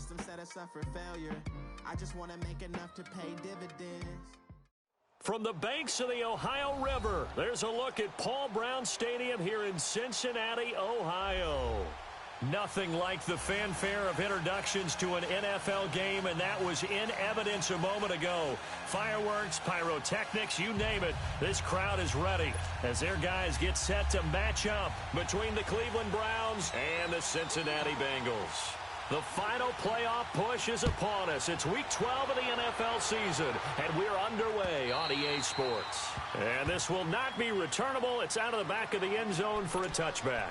system set us up for failure. I just want to make enough to pay dividends. From the banks of the Ohio River, there's a look at Paul Brown Stadium here in Cincinnati, Ohio. Nothing like the fanfare of introductions to an NFL game, and that was in evidence a moment ago. Fireworks, pyrotechnics, you name it. This crowd is ready as their guys get set to match up between the Cleveland Browns and the Cincinnati Bengals. The final playoff push is upon us. It's Week 12 of the NFL season, and we're underway on EA Sports. And this will not be returnable. It's out of the back of the end zone for a touchback.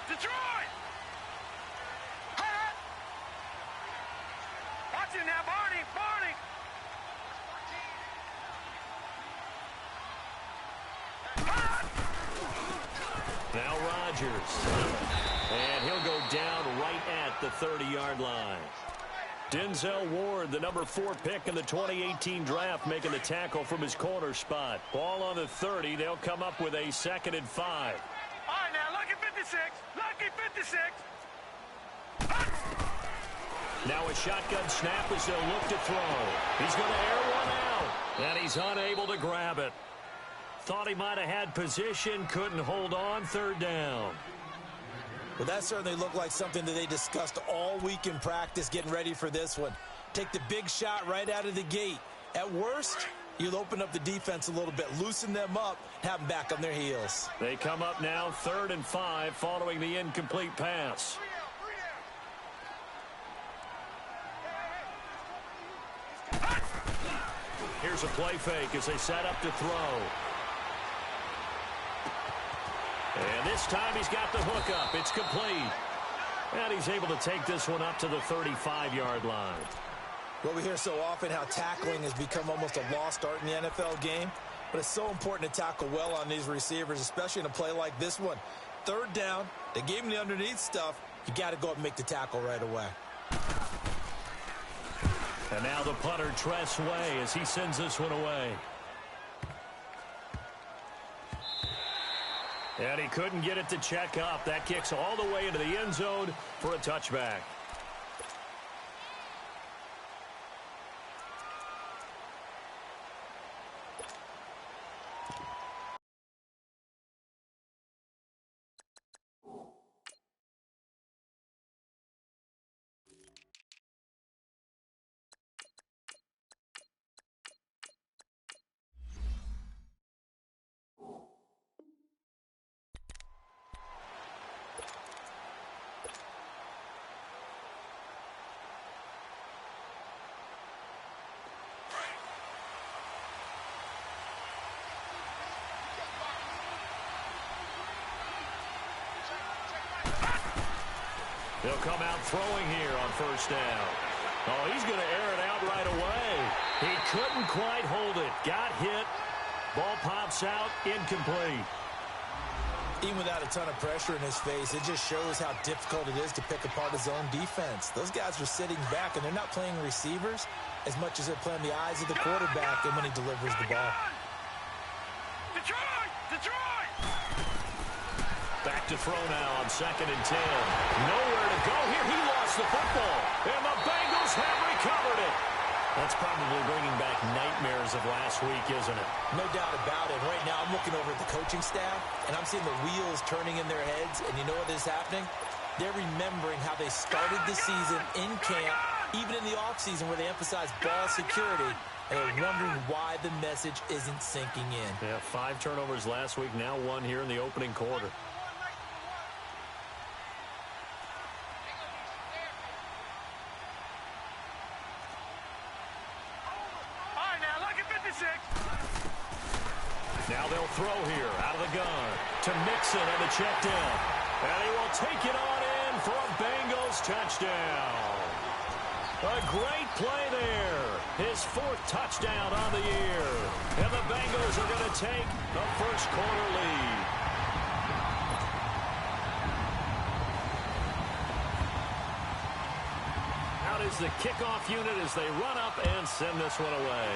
Detroit! Watch it now, Barney! Now Rodgers. And he'll go down right at the 30-yard line. Denzel Ward, the number 4 pick in the 2018 draft, making the tackle from his corner spot. Ball on the 30. They'll come up with a 2nd and 5. All right, now, lucky 56. Lucky 56. Now a shotgun snap as they'll look to throw. He's going to air one out, and he's unable to grab it. Thought he might have had position, couldn't hold on, 3rd down. Well, that certainly looked like something that they discussed all week in practice getting ready for this one. Take the big shot right out of the gate. At worst, you'll open up the defense a little bit, loosen them up, have them back on their heels. They come up now 3rd and 5 following the incomplete pass. Here's a play fake as they set up to throw. And this time he's got the hook up. It's complete. And he's able to take this one up to the 35-yard line. Well, we hear so often how tackling has become almost a lost art in the NFL game. But it's so important to tackle well on these receivers, especially in a play like this one. 3rd down, they gave him the underneath stuff. You got to go up and make the tackle right away. And now the punter, Tress Way, as he sends this one away. And he couldn't get it to check up. That kicks all the way into the end zone for a touchback. They'll come out throwing here on 1st down. Oh, he's going to air it out right away. He couldn't quite hold it. Got hit. Ball pops out. Incomplete. Even without a ton of pressure in his face, it just shows how difficult it is to pick apart his own defense. Those guys are sitting back, and they're not playing receivers as much as they're playing the eyes of the quarterback and when he delivers the ball. Detroit! Back to throw now on 2nd and 10. Nowhere to go here. He lost the football. And the Bengals have recovered it. That's probably bringing back nightmares of last week, isn't it? No doubt about it. Right now, I'm looking over at the coaching staff, and I'm seeing the wheels turning in their heads. And you know what is happening? They're remembering how they started the season in camp, even in the offseason where they emphasized ball security. And they're wondering why the message isn't sinking in. Yeah, 5 turnovers last week, now 1 here in the opening quarter. Now they'll throw here out of the gun to Mixon on the check down. And he will take it on in for a Bengals touchdown. A great play there. His 4th touchdown on the year. And the Bengals are going to take the 1st quarter lead. the kickoff unit as they run up and send this one away.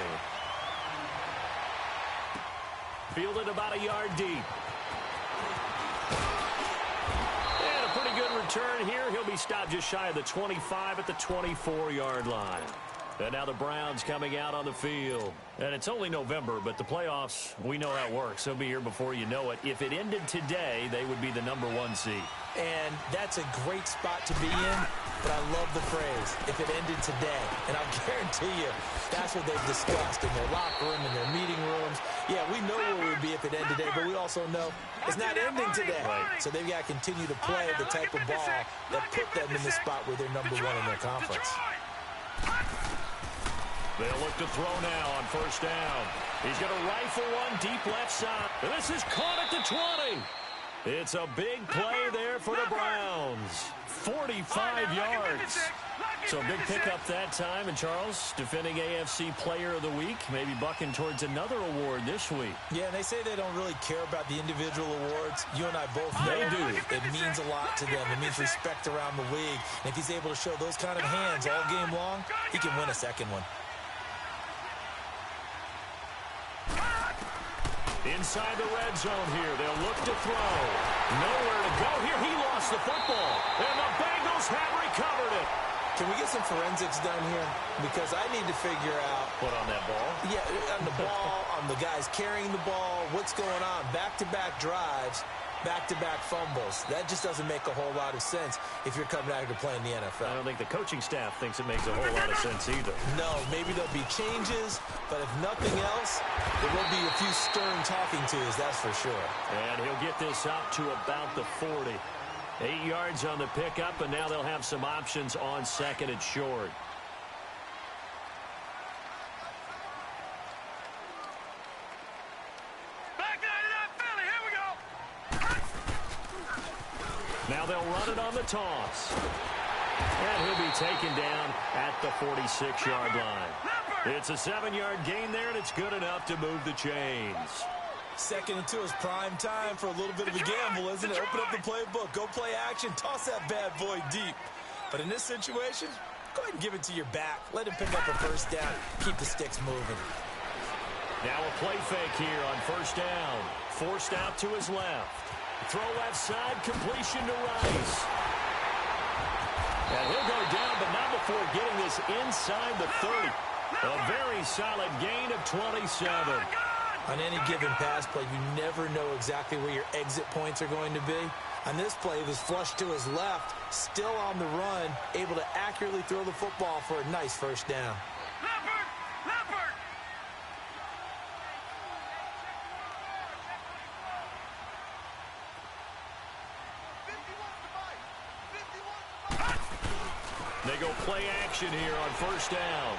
Fielded about a yard deep. And a pretty good return here. He'll be stopped just shy of the 25 at the 24-yard line. And now the Browns coming out on the field. And it's only November, but the playoffs, we know how it works. They'll be here before you know it. If it ended today, they would be the #1 seed. And that's a great spot to be in, but I love the phrase, if it ended today. And I'll guarantee you, that's what they've discussed in their locker room, in their meeting rooms. Yeah, we know where we would be if it ended today, but we also know it's not ending today. Right. So they've got to continue to play the type of ball that put them in the spot where they're #1 in their conference. They'll look to throw now on first down. He's going to rifle one deep left side. And this is caught at the 20. It's a big play there for the Browns. 45 yards. So a big pickup that time. And Charles, defending AFC Player of the Week, maybe bucking towards another award this week. Yeah, and they say they don't really care about the individual awards. You and I both know They do. It means a lot to them. It means respect around the league. And if he's able to show those kind of hands all game long, he can win a second one. Inside the red zone here. They'll look to throw. Nowhere to go here. He lost the football. And the Bengals have recovered it. Can we get some forensics done here? Because I need to figure out. What on that ball? Yeah, on the ball, on the guys carrying the ball, what's going on? Back-to-back drives, back-to-back fumbles. That just doesn't make a whole lot of sense if you're coming out here to play in the NFL. I don't think the coaching staff thinks it makes a whole lot of sense either. No, maybe there'll be changes, but if nothing else, there will be a few stern talking tos, that's for sure. And he'll get this up to about the 40. 8 yards on the pickup, and now they'll have some options on second and short. Now they'll run it on the toss. And he'll be taken down at the 46-yard line. It's a 7-yard gain there, and it's good enough to move the chains. 2nd and 2 is prime time for a little bit of a gamble, isn't it? Open up the playbook, go play action, toss that bad boy deep. But in this situation, go ahead and give it to your back. Let him pick up a first down, keep the sticks moving. Now a play fake here on first down. Forced out to his left. Throw left side, completion to Rice. And he'll go down, but not before getting this inside the 30. A very solid gain of 27. On any given pass play, you never know exactly where your exit points are going to be. On this play, he was flushed to his left, still on the run, able to accurately throw the football for a nice first down. They go play action here on first down.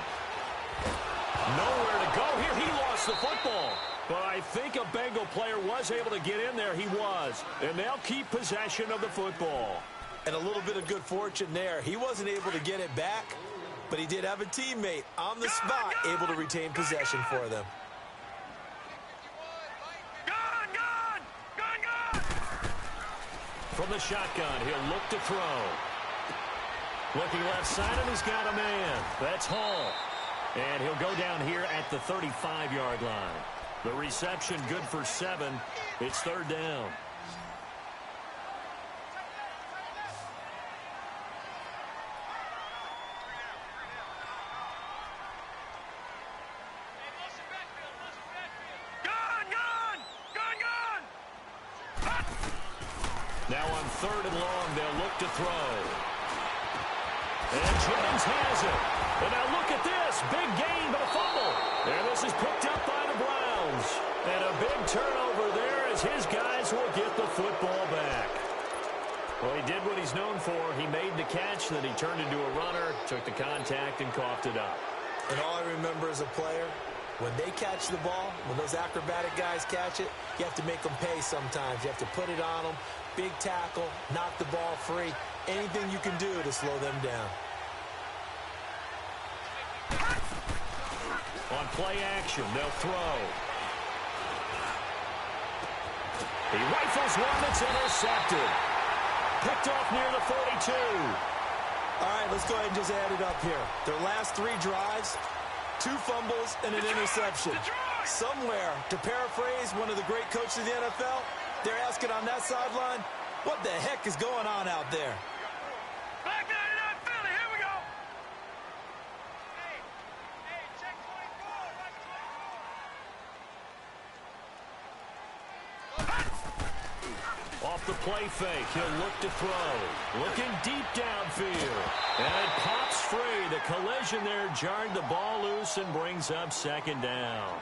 Nowhere to go here. He lost the football. But I think a Bengal player was able to get in there. He was. And they'll keep possession of the football. And a little bit of good fortune there. He wasn't able to get it back, but he did have a teammate on the spot able to retain possession for them. From the shotgun, he'll look to throw. Looking left side, and he's got a man. That's Hall. And he'll go down here at the 35-yard line. The reception good for 7. It's third down. Now on third and long, they'll look to throw. And Jennings has it. And now look at this. Big gain, but a fumble. And this is picked up by the Browns. And a big turnover there as his guys will get the football back. Well, he did what he's known for. He made the catch, then he turned into a runner, took the contact, and coughed it up. And all I remember as a player, when they catch the ball, when those acrobatic guys catch it, you have to make them pay sometimes. You have to put it on them. Big tackle, knock the ball free. Anything you can do to slow them down. On play action, they'll throw. He rifles one that's intercepted. Picked off near the 42. All right, let's go ahead and just add it up here. Their last 3 drives, 2 fumbles and an interception. Somewhere, to paraphrase one of the great coaches of the NFL, they're asking on that sideline, what the heck is going on out there? Black 99 Philly, here we go. Check 24. Off the play fake, he'll look to throw. Looking deep downfield. And it pops free. The collision there jarred the ball loose and brings up 2nd down.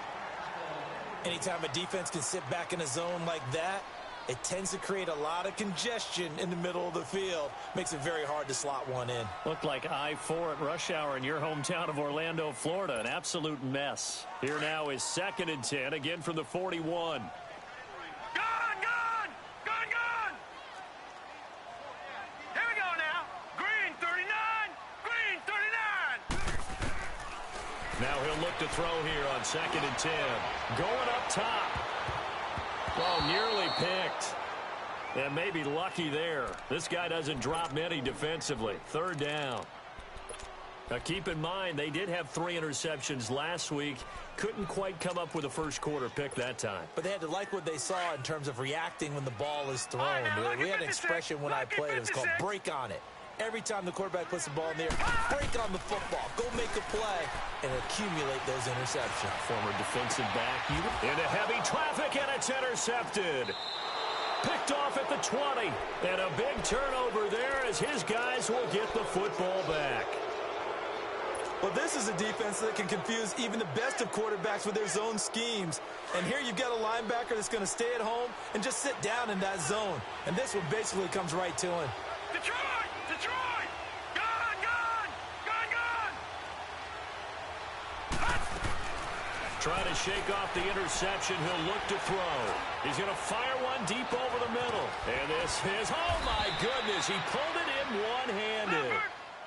Anytime a defense can sit back in a zone like that, it tends to create a lot of congestion in the middle of the field. Makes it very hard to slot one in. Looked like I-4 at rush hour in your hometown of Orlando, Florida. An absolute mess. Here now is 2nd and 10, again from the 41. Here we go now. Green 39. Green 39. Now he'll look to throw here on 2nd and 10. Going up top. Oh, nearly picked. And maybe lucky there. This guy doesn't drop many defensively. 3rd down. Now keep in mind, they did have 3 interceptions last week. Couldn't quite come up with a first-quarter pick that time. But they had to like what they saw in terms of reacting when the ball is thrown. We had an expression when I played. It was called break on it. Every time the quarterback puts the ball in the air, break on the football. Go make a play and accumulate those interceptions. Former defensive back into heavy traffic, and it's intercepted. Picked off at the 20. And a big turnover there as his guys will get the football back. Well, this is a defense that can confuse even the best of quarterbacks with their zone schemes. And here you've got a linebacker that's going to stay at home and just sit down in that zone. And this one basically comes right to him. Detroit! Detroit! Gone! Gone! Gone! Gone! Trying to shake off the interception. He'll look to throw. He's going to fire one deep over the middle. And this is, oh my goodness, he pulled it in one-handed.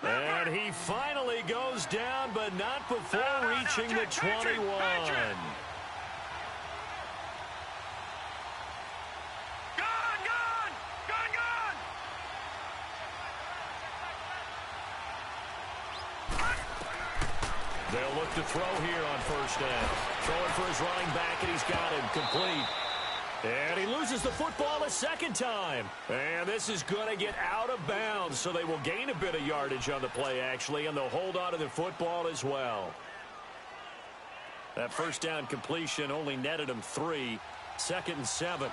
And he finally goes down, but not before reaching the 21. They'll look to throw here on 1st down. Throwing for his running back, and he's got him complete. And he loses the football a 2nd time. And this is going to get out of bounds, so they will gain a bit of yardage on the play, actually, and they'll hold on to the football as well. That 1st down completion only netted him 3. 2nd and 7.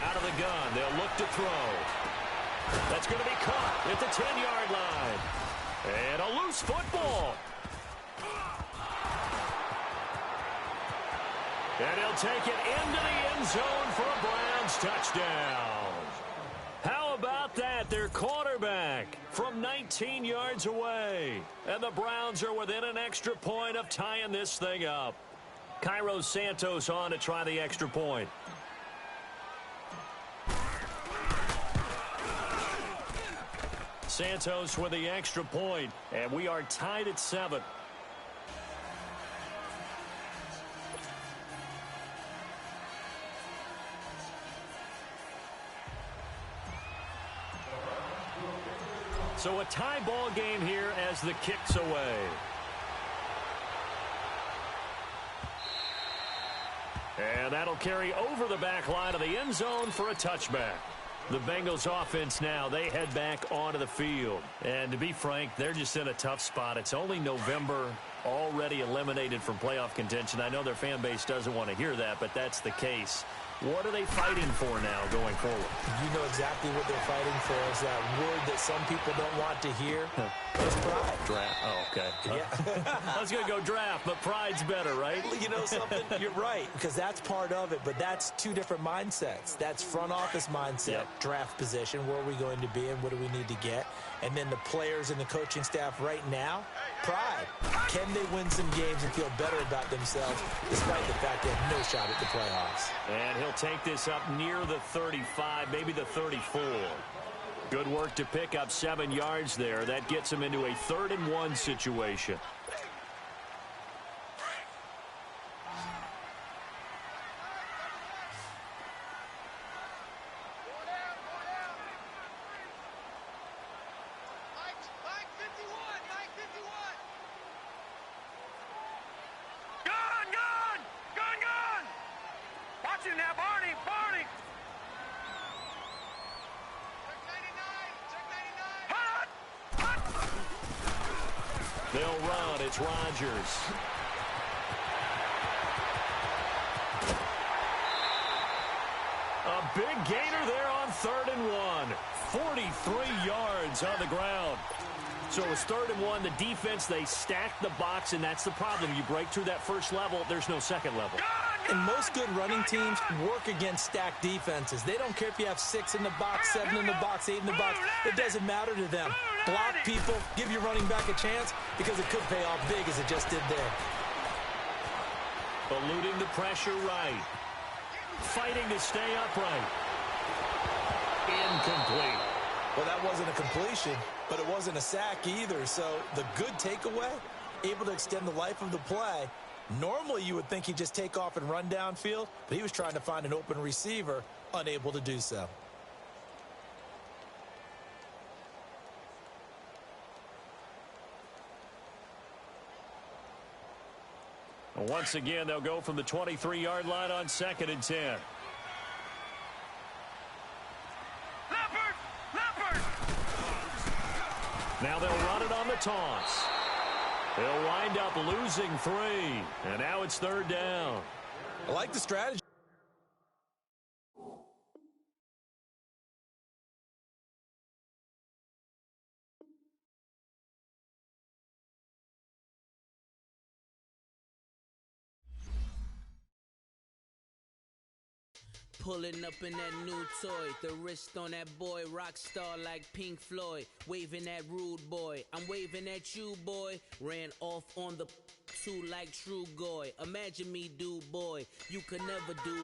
Out of the gun, they'll look to throw. That's going to be caught at the 10-yard line. And a loose football. And he'll take it into the end zone for a Browns touchdown. How about that? Their quarterback from 19 yards away. And the Browns are within an extra point of tying this thing up. Cairo Santos on to try the extra point. Santos with the extra point, and we are tied at 7. So a tie ball game here as the kick's away. And that'll carry over the back line of the end zone for a touchback. The Bengals offense now, they head back onto the field. And to be frank, they're just in a tough spot. It's only November, already eliminated from playoff contention. I know their fan base doesn't want to hear that, but that's the case. What are they fighting for now going forward? You know exactly what they're fighting for. Is that word that some people don't want to hear. It's pride. Draft. Oh, okay. Yeah. I was going to go draft, but pride's better, right? You know something? You're right, because that's part of it, but that's 2 different mindsets. That's front office mindset, draft position, where are we going to be and what do we need to get? And then the players and the coaching staff right now, pride. Can they win some games and feel better about themselves despite the fact they have no shot at the playoffs? And he'll take this up near the 35, maybe the 34. Good work to pick up 7 yards there. That gets him into a 3rd and 1 situation. They'll run. It's Rodgers. A big gainer there on 3rd and 1. 43 yards on the ground. So it's 3rd and 1. The defense, they stack the box, and that's the problem. You break through that first level, there's no second level. And most good running teams work against stacked defenses. They don't care if you have 6 in the box, 7 in the box, 8 in the box. It doesn't matter to them. Block people, give your running back a chance, because it could pay off big as it just did there. Eluding the pressure right. Fighting to stay upright. Incomplete. Well, that wasn't a completion, but it wasn't a sack either. So the good takeaway, able to extend the life of the play. Normally you would think he'd just take off and run downfield, but he was trying to find an open receiver, unable to do so. Once again, they'll go from the 23-yard line on 2nd and 10. Now they'll run it on the toss. They'll wind up losing 3. And now it's 3rd down. I like the strategy. Pulling up in that new toy, the wrist on that boy, rock star like Pink Floyd, waving at rude boy, I'm waving at you boy, ran off on the two like True Goy, imagine me do boy, you could never do